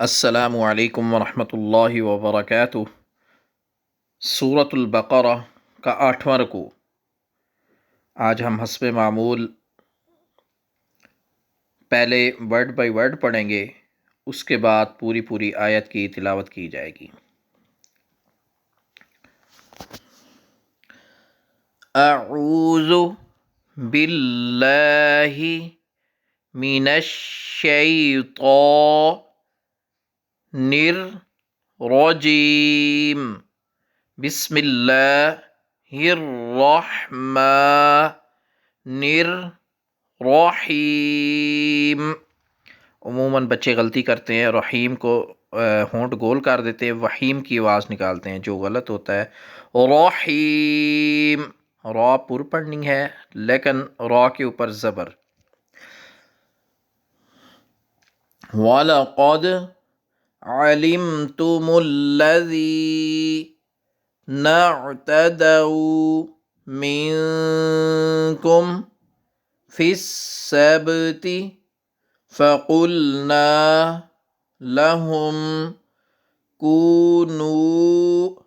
السلام علیکم ورحمۃ اللہ وبرکاتہ۔ سورۃ البقرہ کا 8واں رکوع۔ آج ہم حسب معمول پہلے ورڈ بائی ورڈ پڑھیں گے، اس کے بعد پوری آیت کی تلاوت کی جائے گی۔ اعوذ باللہ من الشیطان الرجیم، بسم اللہ الرحمن الرحیم۔ عموماً بچے غلطی کرتے ہیں، رحیم کو ہونٹ گول کر دیتے ہیں، وحیم کی آواز نکالتے ہیں، جو غلط ہوتا ہے۔ رحیم، را پر پڑھنی ہے لیکن را کے اوپر زبر۔ وَلَقَدْ عَلِمْتُمُ الَّذِينَ اعْتَدَوْا مِنْكُمْ فِي السَّبْتِ فَقُلْنَا لَهُمْ كُونُوا،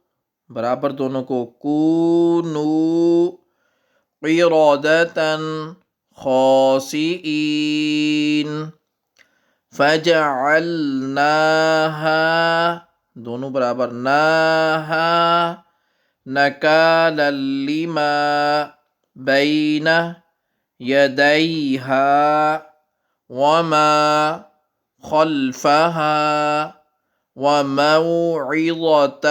برابر دونوں کو، كُونُوا قِرَدَةً خَاسِئِينَ فَجَعَلْنَاهَا، دونوں برابر، نَاهَا نَكَالًا لِمَا بَيْنَ يَدَيْهَا وَمَا خَلْفَهَا وَمَوْعِظَةً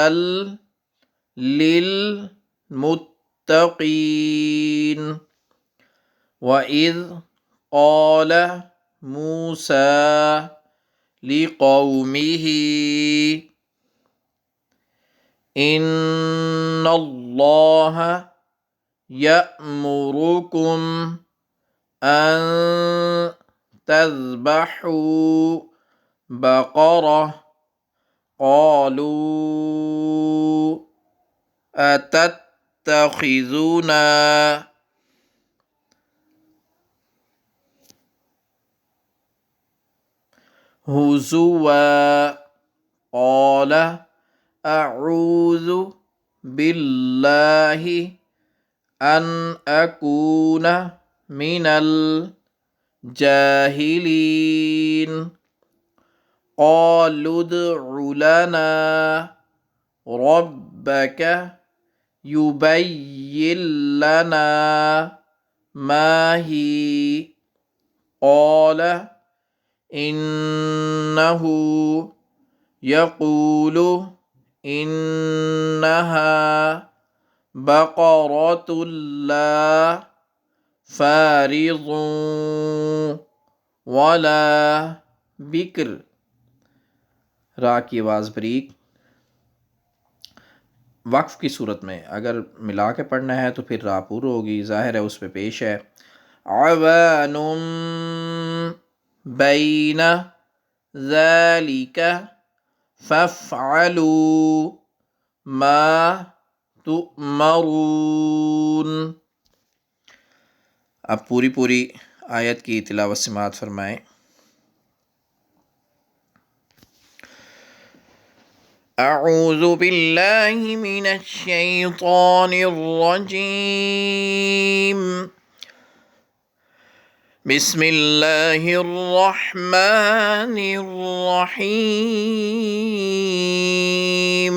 لِلْمُتَّقِينَ۔ وَإِذْ قَالَ موسیٰ لِقَوْمِهِ إِنَّ اللَّهَ يَأْمُرُكُمْ أَن تَذْبَحُوا بَقَرَةً قَالُوا أَتَتَّخِذُنَا هُزُوًا قَالَ أَعُوذُ بِاللَّهِ أَنْ أَكُونَ مِنَ الْجَاهِلِينَ۔ قَالُوا ادْعُ لَنَا رَبَّكَ يُبَيِّن لَنَا مَا هِيَ، قَالَ إِنَّهُ يَقُولُ إِنَّهَا بَقَرَةٌ لَا فَارِضٌ وَلَا بِكْرٌ۔ را کی آواز بریک۔ وقف کی صورت میں اگر ملا کے پڑھنا ہے تو پھر را پور ہوگی، ظاہر ہے اس پہ پیش ہے۔ عوان بین ذالک فافعلوا ما تؤمرون۔ اب پوری آیت کی تلاوت سماعت فرمائیں۔ اعوذ باللہ من الشیطان الرجیم، بسم اللہ الرحمن الرحیم۔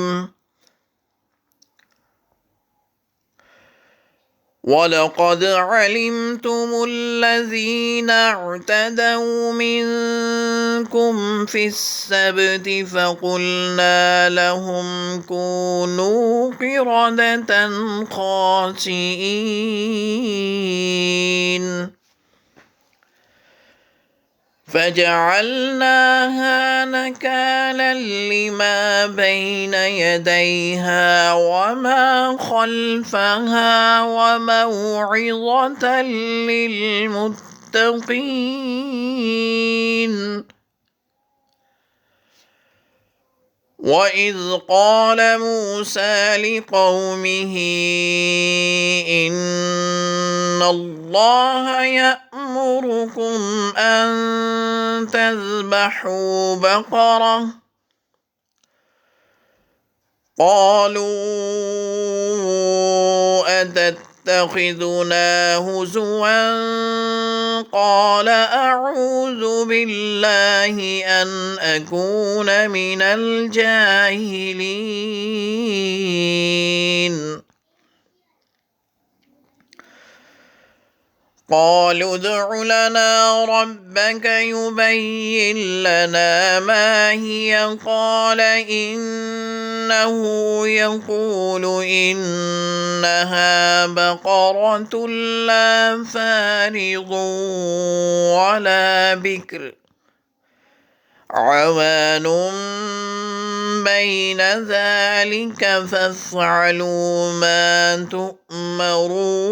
وَلَقَدْ عَلِمْتُمُ الَّذِينَ اعْتَدَوْا مِنْكُمْ فِي السَّبْتِ فَقُلْنَا لَهُمْ كُونُوا قِرَدَةً خَاسِئِينَ فَجَعَلْنَاهَا نَكَالًا لِمَا بَيْنَ يَدَيْهَا وَمَا خَلْفَهَا وَمَوْعِظَةً لِلْمُتَّقِينَ۔ وَإِذْ قَالَ مُوسَىٰ لِقَوْمِهِ إِنَّ اللَّهَ يَأْمُرُكُمْ أَن تذبحوا بقرة قالوا أتتخذنا هزوا قال أعوذ بالله أن أكون من الجاهلين قالوا ادع لنا ربك يبين لنا ما هي قال إنه يقول إنها بقرة لا فارض ولا بكر عوان بين ذلك فافعلوا ما تؤمرون.